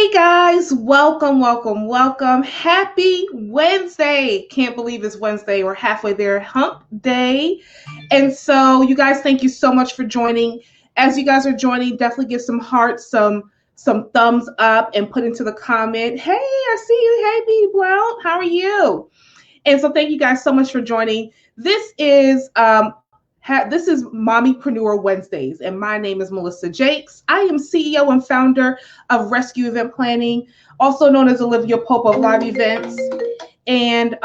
Hey guys, welcome, welcome, welcome. Happy Wednesday. Can't believe it's Wednesday. We're halfway there, hump day. And so you guys, thank you so much for joining. As you guys are joining, definitely give some hearts, some thumbs up and put into the comment. Hey, I see you. Hey, B Brown, how are you? And so thank you guys so much for joining. This is Mommypreneur Wednesdays, and my name is Melissa Jakes. I am CEO and founder of Rescue Event Planning, also known as Olivia Pope of Live Events. And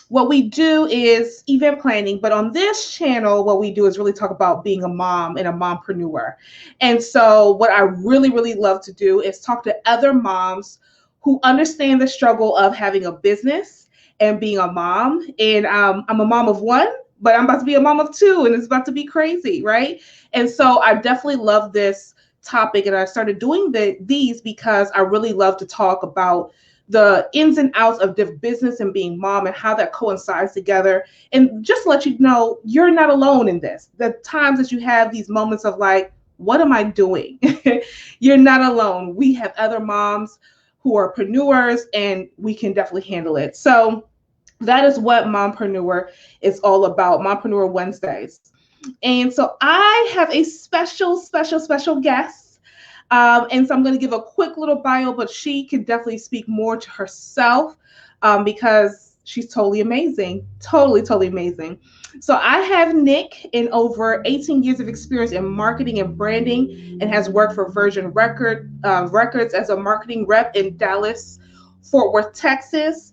what we do is event planning, but on this channel, what we do is really talk about being a mom and a mompreneur. And so what I really, really love to do is talk to other moms who understand the struggle of having a business and being a mom. And I'm a mom of one, but I'm about to be a mom of two, and it's about to be crazy, right? And so I definitely love this topic, and I started doing these because I really love to talk about the ins and outs of business and being mom and how that coincides together. And just to let you know, you're not alone in this. The times that you have these moments of like, what am I doing? You're not alone. We have other moms who are preneurs, and we can definitely handle it. So that is what Mompreneur is all about, Mompreneur Wednesdays. And so I have a special guest. And so I'm going to give a quick little bio, but she can definitely speak more to herself because she's totally amazing. Totally amazing. So I have Nik in over 18 years of experience in marketing and branding, and has worked for Virgin Records as a marketing rep in Dallas, Fort Worth, Texas.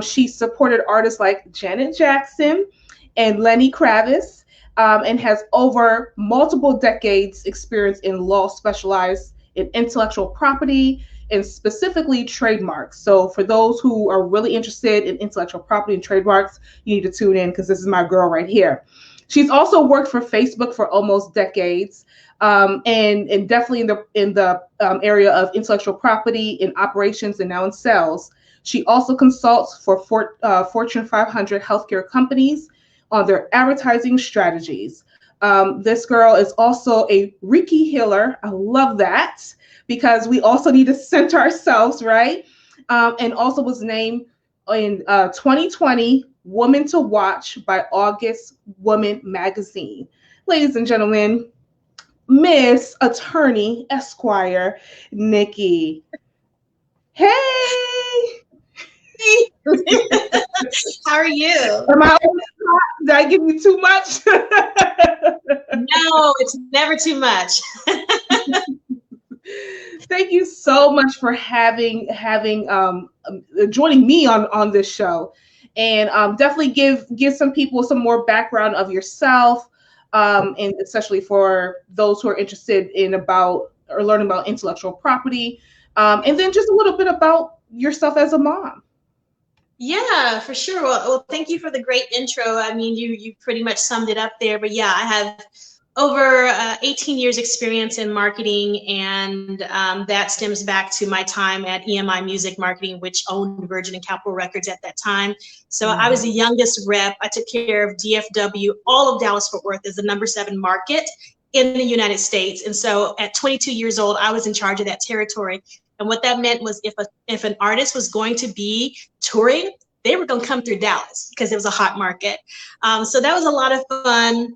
She supported artists like Janet Jackson and Lenny Kravitz, and has over multiple decades experience in law, specialized in intellectual property and specifically trademarks. So for those who are really interested in intellectual property and trademarks, you need to tune in because this is my girl right here. She's also worked for Facebook for almost decades, and definitely in the area of intellectual property in operations and now in sales. She also consults for Fortune 500 healthcare companies on their advertising strategies. This girl is also a Reiki healer. I love that because we also need to center ourselves, right? And also was named in 2020 Woman to Watch by August Woman Magazine. Ladies and gentlemen, Miss Attorney Esquire Nikki. Hey! How are you? Did I give you too much? No, it's never too much. Thank you so much for joining me on this show, and definitely give some people some more background of yourself, and especially for those who are interested in about or learning about intellectual property, and then just a little bit about yourself as a mom. Yeah, for sure. Well, thank you for the great intro. I mean, you pretty much summed it up there. But yeah, I have over 18 years experience in marketing, and that stems back to my time at EMI Music Marketing, which owned Virgin and Capitol Records at that time. So I was the youngest rep. I took care of DFW, all of Dallas-Fort Worth is the #7 market in the United States. And so at 22 years old, I was in charge of that territory. And what that meant was if an artist was going to be touring, they were going to come through Dallas because it was a hot market. So that was a lot of fun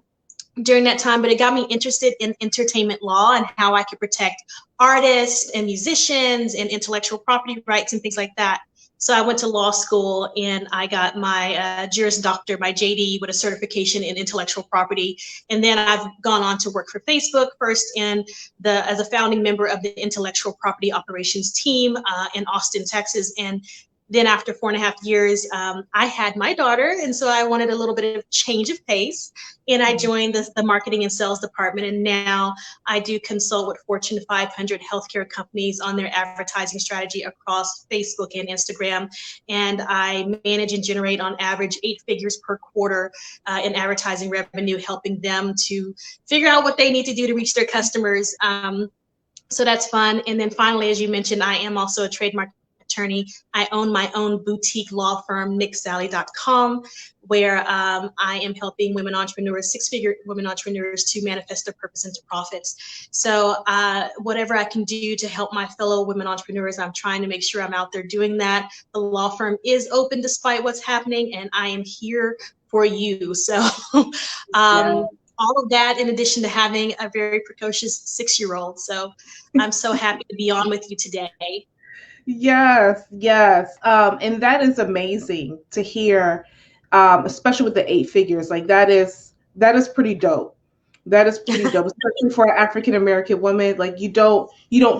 during that time, but it got me interested in entertainment law and how I could protect artists and musicians and intellectual property rights and things like that. So I went to law school and I got my Juris Doctor, my JD, with a certification in intellectual property. And then I've gone on to work for Facebook first as a founding member of the intellectual property operations team in Austin, Texas. And then after 4.5 years, I had my daughter. And so I wanted a little bit of change of pace. And I joined the marketing and sales department. And now I do consult with Fortune 500 healthcare companies on their advertising strategy across Facebook and Instagram. And I manage and generate on average 8 figures per quarter in advertising revenue, helping them to figure out what they need to do to reach their customers. So that's fun. And then finally, as you mentioned, I am also a trademark attorney. I own my own boutique law firm, NikSallie.com, where I am helping women entrepreneurs, six-figure women entrepreneurs, to manifest their purpose into profits. So whatever I can do to help my fellow women entrepreneurs, I'm trying to make sure I'm out there doing that. The law firm is open despite what's happening, and I am here for you. So all of that, in addition to having a very precocious 6-year-old. So I'm so happy to be on with you today. Yes, yes. And that is amazing to hear, especially with the 8 figures. Like that is pretty dope. That is pretty dope, especially for an African American woman. Like you don't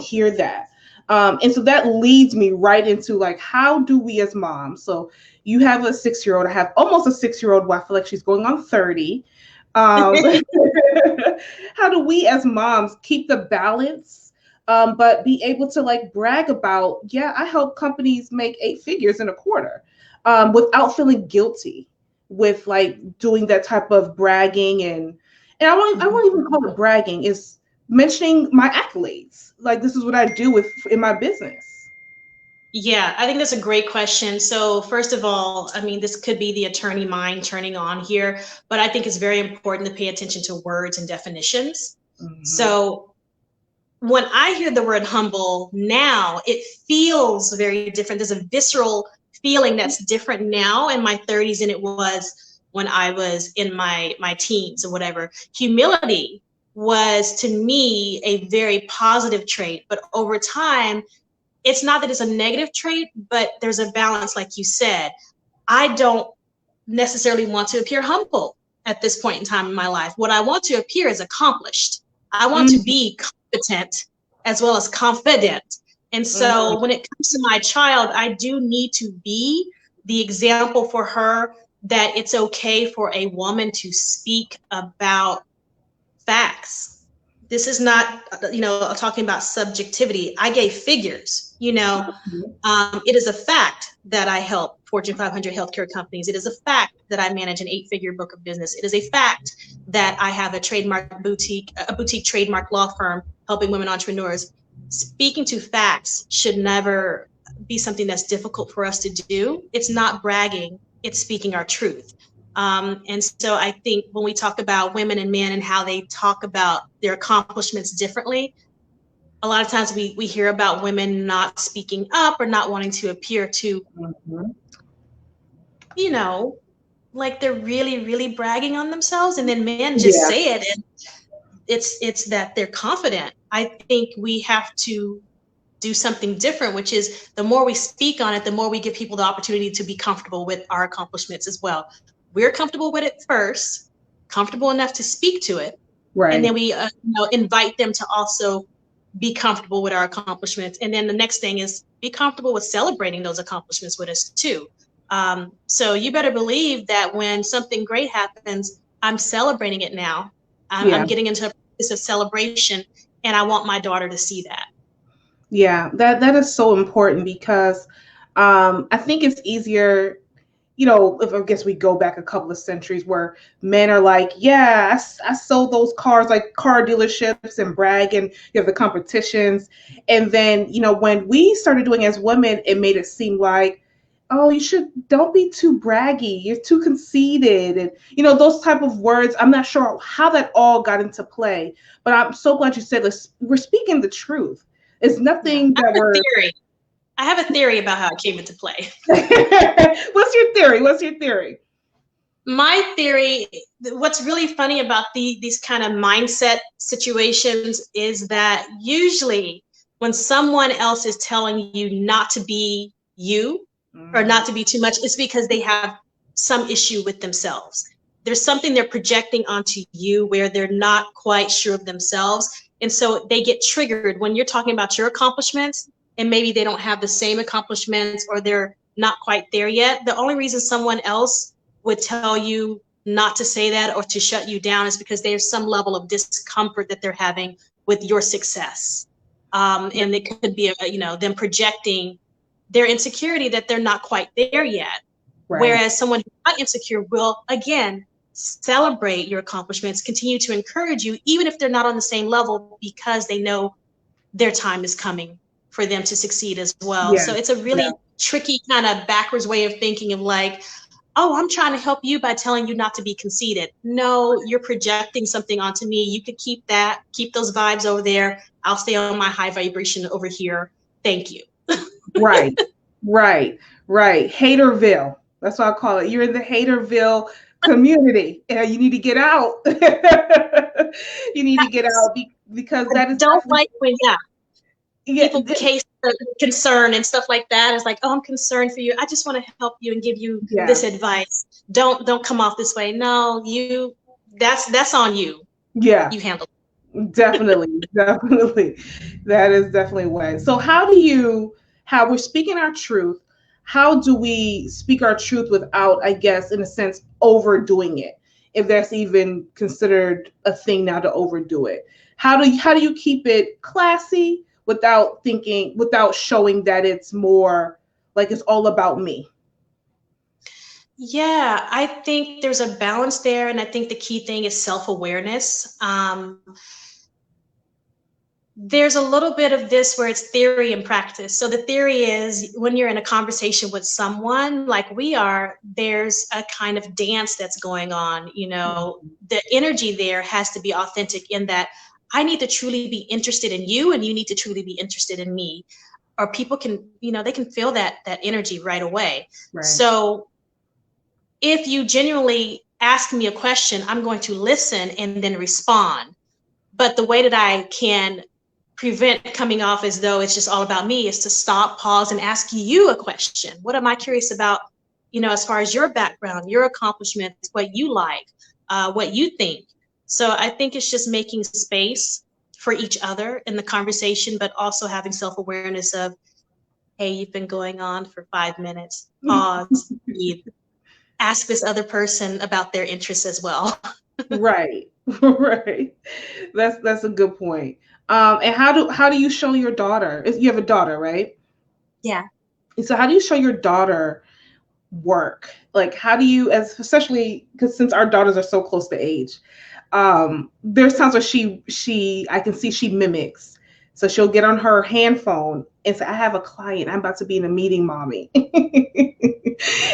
hear that. And so that leads me right into like, how do we as moms? So you have a 6-year-old. I have almost a 6-year-old. Well, I feel like she's going on 30. How do we as moms keep the balance, but be able to like brag about, yeah, I help companies make 8 figures in a quarter, without feeling guilty with like doing that type of bragging and I won't even call it bragging. It's mentioning my accolades. Like this is what I do in my business. Yeah, I think that's a great question. So first of all, I mean, this could be the attorney mind turning on here, but I think it's very important to pay attention to words and definitions. Mm-hmm. So when I hear the word humble now, it feels very different. There's a visceral feeling that's different now in my 30s than it was when I was in my teens or whatever. Humility was to me a very positive trait, but over time, it's not that it's a negative trait, but there's a balance, like you said. I don't necessarily want to appear humble at this point in time in my life. What I want to appear is accomplished. I want to be competent as well as confident. And so when it comes to my child, I do need to be the example for her that it's okay for a woman to speak about facts. This is not, talking about subjectivity. I gave figures, it is a fact that I help Fortune 500 healthcare companies. It is a fact that I manage an 8-figure book of business. It is a fact that I have a boutique trademark law firm helping women entrepreneurs. Speaking to facts should never be something that's difficult for us to do. It's not bragging, it's speaking our truth. And so I think when we talk about women and men and how they talk about their accomplishments differently, a lot of times we hear about women not speaking up or not wanting to appear to, like they're really, really bragging on themselves. And then men just say it, and it's that they're confident. I think we have to do something different, which is the more we speak on it, the more we give people the opportunity to be comfortable with our accomplishments as well. We're comfortable with it first, comfortable enough to speak to it. Right. And then we invite them to also be comfortable with our accomplishments. And then the next thing is be comfortable with celebrating those accomplishments with us too. So you better believe that when something great happens, I'm celebrating it now. I'm getting into a process of celebration, and I want my daughter to see that. Yeah, that is so important because I think it's easier, if I guess we go back a couple of centuries where men are like, yeah, I sold those cars, like car dealerships, and brag, and you have the competitions. And then, when we started doing as women, it made it seem like, oh, don't be too braggy. You're too conceited. And, those type of words. I'm not sure how that all got into play, but I'm so glad you said this. We're speaking the truth. It's nothing that we're. I have a theory about how it came into play. What's your theory? My theory, what's really funny about these kind of mindset situations is that usually when someone else is telling you not to be you or not to be too much, it's because they have some issue with themselves. There's something they're projecting onto you where they're not quite sure of themselves. And so they get triggered when you're talking about your accomplishments, and maybe they don't have the same accomplishments or they're not quite there yet. The only reason someone else would tell you not to say that or to shut you down is because there's some level of discomfort that they're having with your success. And it could be, them projecting their insecurity that they're not quite there yet. Right. Whereas someone who's not insecure will, again, celebrate your accomplishments, continue to encourage you, even if they're not on the same level, because they know their time is coming for them to succeed as well. Yeah. So it's a really tricky kind of backwards way of thinking of like, oh, I'm trying to help you by telling you not to be conceited. No, you're projecting something onto me. You could keep that, keep those vibes over there. I'll stay on my high vibration over here. Thank you. Right, right, right. Haterville. That's what I call it. You're in the Haterville community, and you need to get out. You need to get out because that is don't like when people yeah, case concern and stuff like that. It's like, oh, I'm concerned for you. I just want to help you and give you this advice. Don't come off this way. No, that's on you. Yeah. You handle it. Definitely, definitely. That is definitely one. So how we're speaking our truth, how do we speak our truth without, I guess, in a sense, overdoing it? If that's even considered a thing now to overdo it. How do you keep it classy without showing that it's more like it's all about me? Yeah, I think there's a balance there. And I think the key thing is self-awareness. There's a little bit of this where it's theory and practice. So the theory is when you're in a conversation with someone like we are, there's a kind of dance that's going on. You know, the energy there has to be authentic in that I need to truly be interested in you and you need to truly be interested in me. Or people can, they can feel that energy right away. Right. So if you genuinely ask me a question, I'm going to listen and then respond. But the way that I can prevent coming off as though it's just all about me is to stop, pause, and ask you a question. What am I curious about, as far as your background, your accomplishments, what you like, what you think. So I think it's just making space for each other in the conversation, but also having self-awareness of, hey, you've been going on for 5 minutes, pause, breathe, ask this other person about their interests as well. Right. Right. That's a good point. And how do you show your daughter? You have a daughter, right? Yeah. And so how do you show your daughter work? Like how do you, especially because since our daughters are so close to age, there's times where I can see she mimics. So she'll get on her hand phone and say, I have a client. I'm about to be in a meeting, mommy.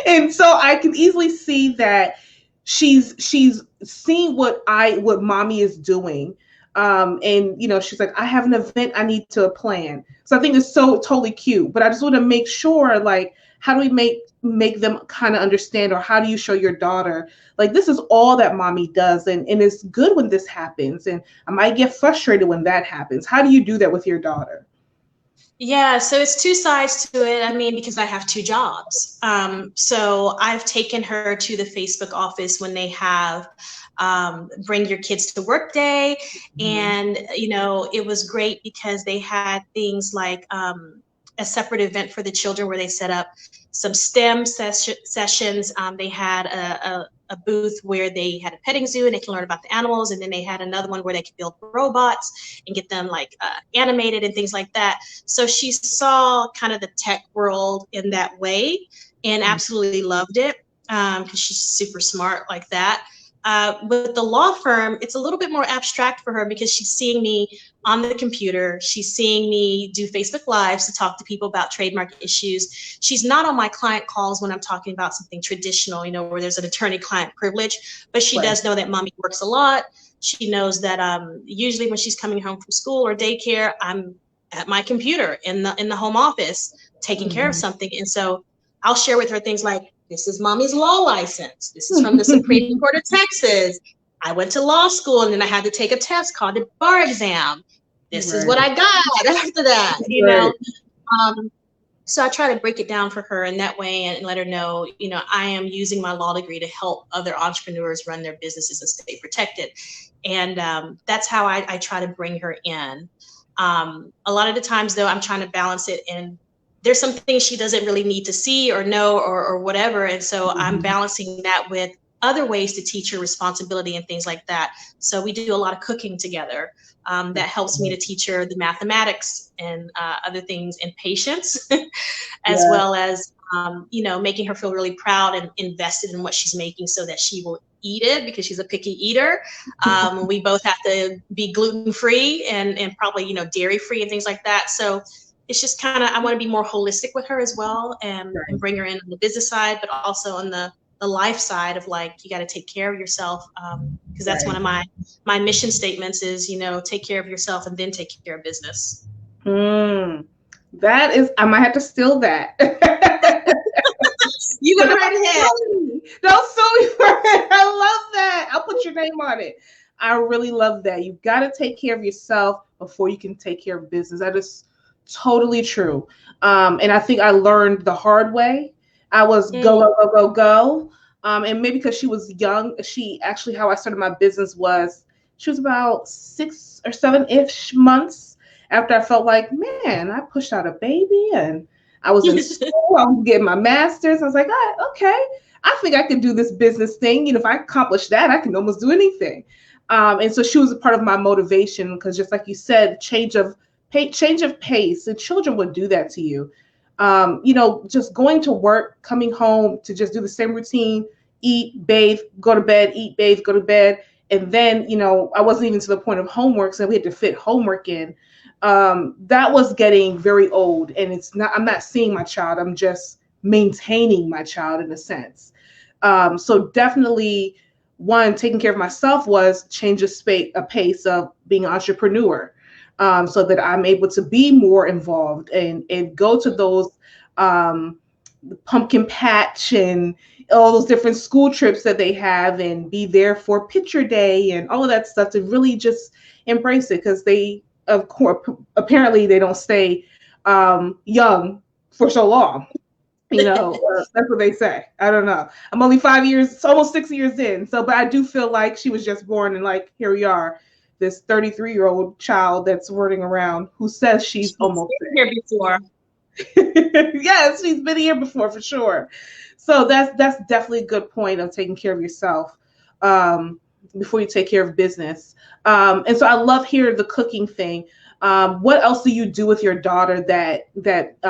And so I can easily see that she's seeing what mommy is doing. And she's like, I have an event I need to plan. So I think it's so totally cute, but I just want to make sure, like, how do we make them kind of understand, or how do you show your daughter, like, this is all that mommy does. And it's good when this happens. And I might get frustrated when that happens. How do you do that with your daughter? Yeah, so it's two sides to it. I mean, because I have 2 jobs. So I've taken her to the Facebook office when they have bring your kids to work day. And, it was great because they had things like a separate event for the children where they set up some STEM sessions. They had a booth where they had a petting zoo and they can learn about the animals. And then they had another one where they could build robots and get them like animated and things like that. So she saw kind of the tech world in that way and absolutely loved it because she's super smart like that. With the law firm, it's a little bit more abstract for her because she's seeing me on the computer. She's seeing me do Facebook Lives to talk to people about trademark issues. She's not on my client calls when I'm talking about something traditional, where there's an attorney-client privilege, but she does know that mommy works a lot. She knows that usually when she's coming home from school or daycare, I'm at my computer in the home office taking care of something. And so I'll share with her things like, this is mommy's law license. This is from the Supreme Court of Texas. I went to law school and then I had to take a test called the bar exam. This is what I got after that, So I try to break it down for her in that way and let her know, I am using my law degree to help other entrepreneurs run their businesses and stay protected. And that's how I try to bring her in. A lot of the times, though, I'm trying to balance it, and there's some things she doesn't really need to see or know or whatever. And so I'm balancing that with other ways to teach her responsibility and things like that. So we do a lot of cooking together. That helps me to teach her the mathematics and other things, and patience, as well as, making her feel really proud and invested in what she's making so that she will eat it because she's a picky eater. We both have to be gluten-free and probably, dairy-free and things like that. So it's just kind of, I want to be more holistic with her as well, and bring her in on the business side, but also on the life side of like, you got to take care of yourself. Because that's one of my mission statements is, you know, take care of yourself and then take care of business. That is, I might have to steal that. You go right ahead. Don't sue me for it. I love that. I'll put your name on it. I really love that. You've got to take care of yourself before you can take care of business. That is totally true. And I think I learned the hard way. I was go. And maybe because she was young, she actually, how I started my business was, she was about 6 or 7-ish months after I felt like, man, I pushed out a baby and I was in school, I was getting my master's. I was like, okay, I think I could do this business thing. You know, if I accomplish that, I can almost do anything. And so she was a part of my motivation because, just like you said, change of pace, and children would do that to you. You know, just going to work, coming home to just do the same routine, eat, bathe, go to bed, eat, bathe, go to bed. And then, you know, I wasn't even to the point of homework, so we had to fit homework in. That was getting very old, and I'm not seeing my child. I'm just maintaining my child in a sense. So definitely, one, taking care of myself was change a pace of being an entrepreneur, so that I'm able to be more involved and go to those pumpkin patch and all those different school trips that they have, and be there for picture day and all of that stuff, to really just embrace it, because they, of course, apparently they don't stay young for so long. You know, that's what they say. I don't know. I'm only 5 years, almost 6 years in. So, but I do feel like she was just born, and like, here we are, this 33-year-old child that's running around who says she's almost here before. Yes, she's been here before for sure. So that's definitely a good point of taking care of yourself before you take care of business. And so I love hearing the cooking thing. What else do you do with your daughter that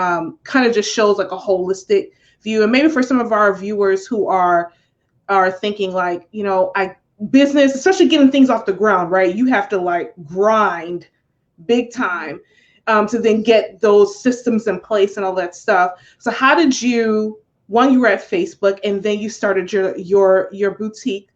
kind of just shows like a holistic view? And maybe for some of our viewers who are thinking like, you know, business, especially getting things off the ground, right? You have to like grind big time to then get those systems in place and all that stuff. So how did you, one, you were at Facebook, and then you started your boutique.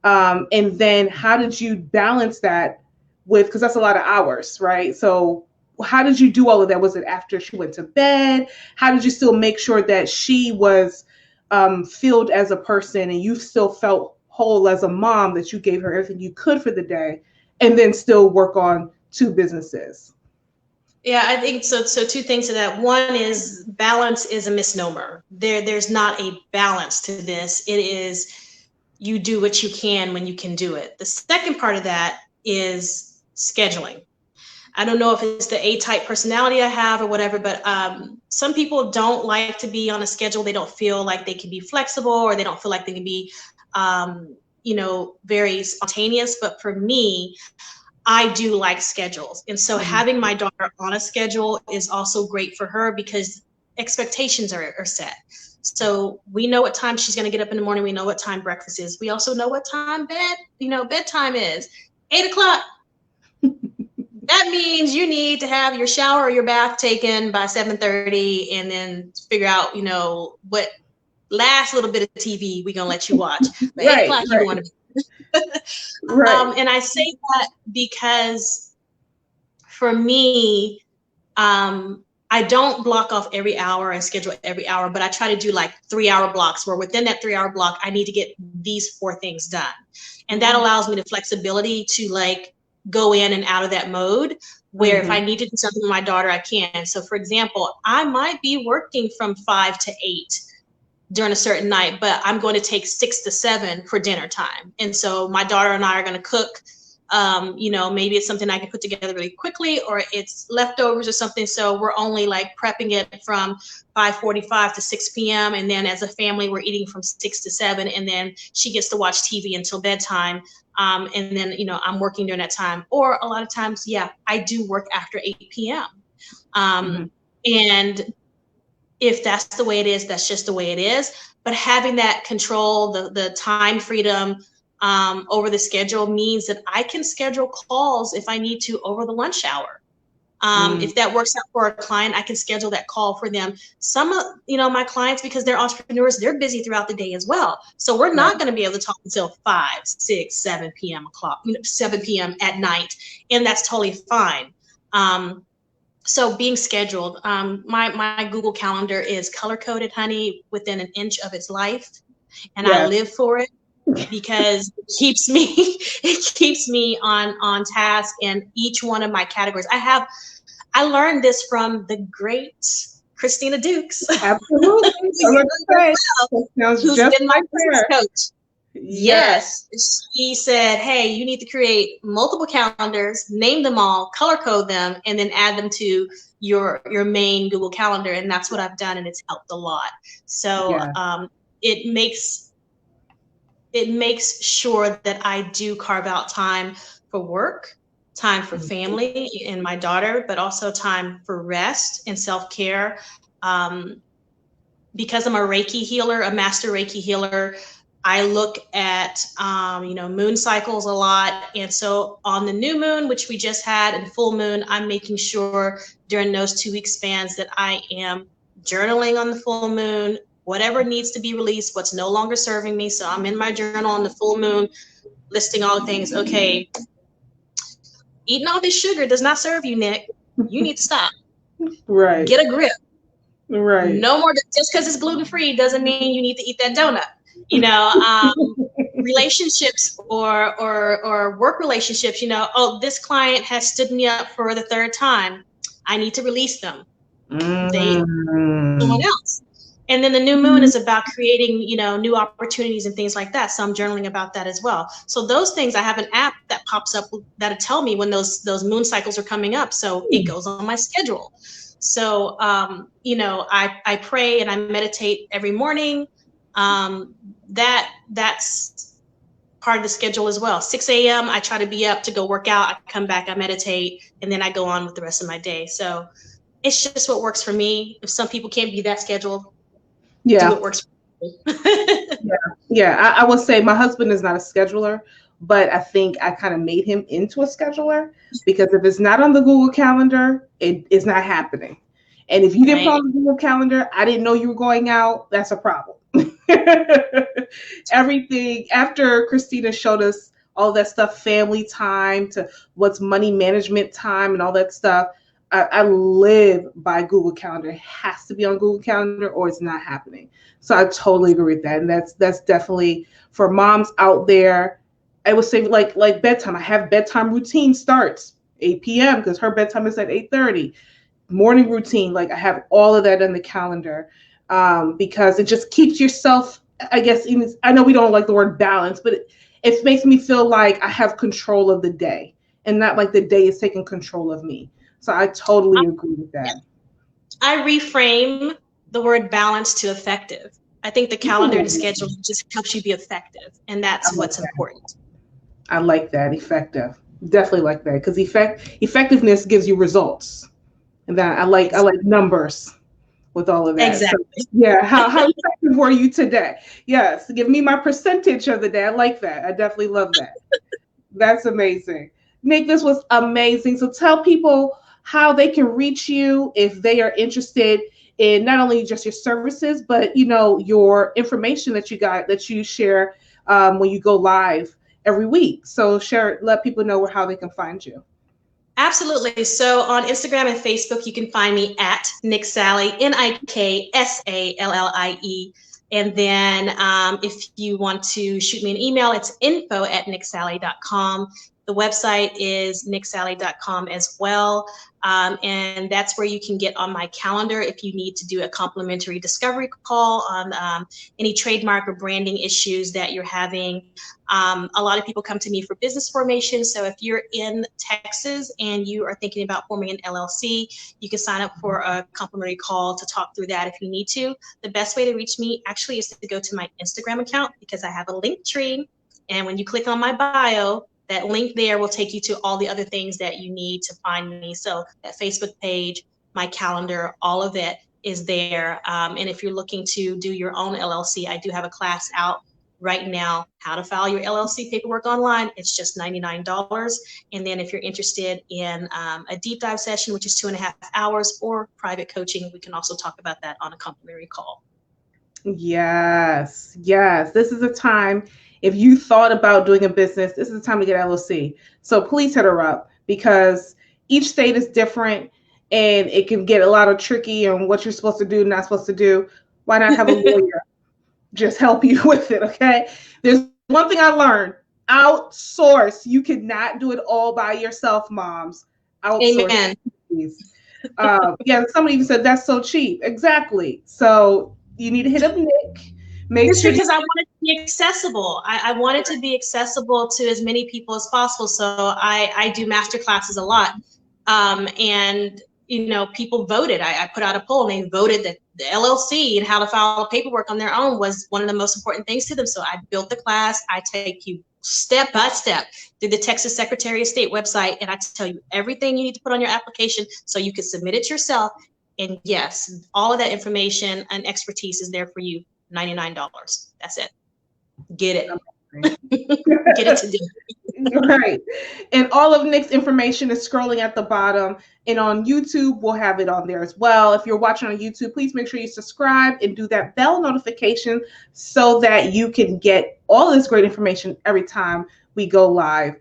And then how did you balance that with, because that's a lot of hours, right? So how did you do all of that? Was it after she went to bed? How did you still make sure that she was filled as a person, and you still felt whole as a mom, that you gave her everything you could for the day, and then still work on 2 businesses? Yeah, I think so. So 2 things to that. One is, balance is a misnomer. There's not a balance to this. It is, you do what you can when you can do it. The second part of that is scheduling. I don't know if it's the A-type personality I have or whatever, but some people don't like to be on a schedule. They don't feel like they can be flexible, or they don't feel like they can be, you know, very spontaneous. But for me, I do like schedules. And so having my daughter on a schedule is also great for her, because expectations are set. So we know what time she's going to get up in the morning. We know what time breakfast is. We also know what time bedtime is. 8 o'clock. That means you need to have your shower or your bath taken by 7:30, and then figure out, you know, what last little bit of TV we're going to let you watch. But 8 o'clock, you want to be. And I say that because for me, I don't block off every hour and schedule every hour, but I try to do like 3-hour blocks, where within that 3-hour block, I need to get these 4 things done. And that allows me the flexibility to like go in and out of that mode, where if I need to do something with my daughter, I can. So for example, I might be working from 5 to 8 during a certain night, but I'm going to take 6 to 7 for dinner time. And so my daughter and I are going to cook. You know, maybe it's something I can put together really quickly, or it's leftovers or something. So we're only like prepping it from 5:45 to 6 p.m. And then as a family, we're eating from 6 to 7. And then she gets to watch TV until bedtime. And then, you know, I'm working during that time. Or a lot of times, yeah, I do work after 8 p.m. And if that's the way it is, that's just the way it is. But having that control, the time freedom over the schedule, means that I can schedule calls if I need to over the lunch hour. If that works out for a client, I can schedule that call for them. Some of, my clients, because they're entrepreneurs, they're busy throughout the day as well. So we're not going to be able to talk until 5, 6, 7 p.m. 7 p.m. at night. And that's totally fine. So being scheduled, my Google Calendar is color coded, honey, within an inch of its life. And I live for it because it keeps me on task in each one of my categories. I learned this from the great Christina Dukes. Absolutely. Who's been my business coach. Yes. She said, hey, you need to create multiple calendars, name them all, color code them, and then add them to your main Google Calendar. And that's what I've done, and it's helped a lot. So it makes sure that I do carve out time for work, time for family and my daughter, but also time for rest and self-care. Because I'm a Reiki healer, a master Reiki healer, I look at, moon cycles a lot. And so on the new moon, which we just had, and full moon, I'm making sure during those 2-week spans that I am journaling on the full moon, whatever needs to be released, what's no longer serving me. So I'm in my journal on the full moon, listing all the things. Okay, eating all this sugar does not serve you, Nik. You need to stop. Right. Get a grip. Right. No more, just because it's gluten-free doesn't mean you need to eat that donut. Relationships or work relationships, this client has stood me up for the 3rd time. I need to release them. Someone else. And then the new moon is about creating, new opportunities and things like that. So I'm journaling about that as well. So those things, I have an app that pops up that'll tell me when those moon cycles are coming up. So it goes on my schedule. So, I pray and I meditate every morning. That's part of the schedule as well. 6 a.m. I try to be up to go work out. I come back, I meditate, and then I go on with the rest of my day. So it's just what works for me. If some people can't be that scheduled, do what works for me. I will say my husband is not a scheduler, but I think I kind of made him into a scheduler, because if it's not on the Google Calendar, it's not happening. And if you didn't put on the Google Calendar, I didn't know you were going out, that's a problem. Everything after Christina showed us all that stuff, family time to what's money management time and all that stuff, I live by Google Calendar. It has to be on Google Calendar or it's not happening. So I totally agree with that. And that's definitely for moms out there. I would say like bedtime. I have bedtime routine starts 8 p.m. because her bedtime is at 8:30. Morning routine, like I have all of that on the calendar, because it just keeps yourself, I guess, I know we don't like the word balance, but it makes me feel like I have control of the day and not like the day is taking control of me. So I totally agree with that. I reframe the word balance to effective. I think the calendar and schedule just helps you be effective, and that's what's important. I like that, effective. Definitely like that, because effectiveness gives you results. And that I like numbers with all of that. Exactly. So, how effective were you today? Yes, give me my percentage of the day. I like that. I definitely love that. That's amazing. Nik, this was amazing. So tell people how they can reach you if they are interested in not only just your services, but your information that you share when you go live every week. So let people know how they can find you. Absolutely. So on Instagram and Facebook, you can find me at Nik Sallie, NIKSALLIE. And then if you want to shoot me an email, it's info@niksallie.com. The website is niksallie.com as well. And that's where you can get on my calendar if you need to do a complimentary discovery call on any trademark or branding issues that you're having. A lot of people come to me for business formation. So if you're in Texas and you are thinking about forming an LLC, you can sign up for a complimentary call to talk through that if you need to. The best way to reach me actually is to go to my Instagram account, because I have a link tree. And when you click on my bio, that link there will take you to all the other things that you need to find me. So that Facebook page, my calendar, all of it is there. And if you're looking to do your own LLC, I do have a class out right now how to file your LLC paperwork online. It's just $99. And then if you're interested in a deep dive session, which is 2.5 hours, or private coaching, we can also talk about that on a complimentary call. Yes, yes. This is a time, if you thought about doing a business, this is the time to get LLC. So please hit her up, because each state is different and it can get a lot of tricky on what you're supposed to do, not supposed to do. Why not have a lawyer just help you with it, okay? There's one thing I learned. Outsource. You cannot do it all by yourself, moms. Outsource. Amen. Please. Yeah, somebody even said that's so cheap. Exactly. So you need to hit up Nik. Make It's sure because I want it to be accessible. I want it to be accessible to as many people as possible. So I do master classes a lot. And people voted. I put out a poll and they voted that the LLC and how to file paperwork on their own was one of the most important things to them. So I built the class. I take you step by step through the Texas Secretary of State website, and I tell you everything you need to put on your application so you can submit it yourself. And yes, all of that information and expertise is there for you. $99. That's it. Get it. Get it today. Right. And all of Nik's information is scrolling at the bottom. And on YouTube, we'll have it on there as well. If you're watching on YouTube, please make sure you subscribe and do that bell notification so that you can get all this great information every time we go live.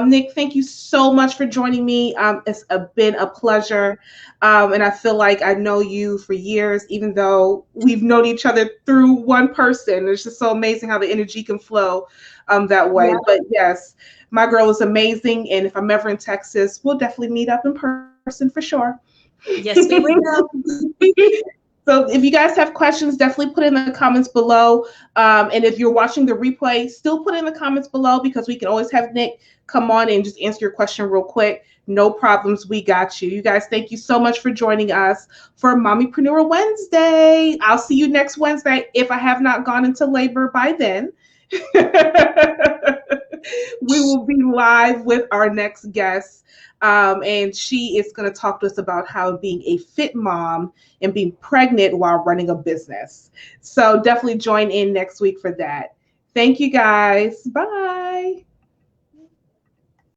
Nik, thank you so much for joining me. It's been a pleasure. And I feel like I know you for years, even though we've known each other through one person. It's just so amazing how the energy can flow that way. Yeah. But yes, my girl is amazing. And if I'm ever in Texas, we'll definitely meet up in person for sure. Yes, we will. So if you guys have questions, definitely put in the comments below. And if you're watching the replay, still put in the comments below, because we can always have Nik come on and just answer your question real quick. No problems. We got you. You guys, thank you so much for joining us for Mommypreneur Wednesday. I'll see you next Wednesday if I have not gone into labor by then. We will be live with our next guest. And she is going to talk to us about how being a fit mom and being pregnant while running a business. So definitely join in next week for that. Thank you guys. Bye.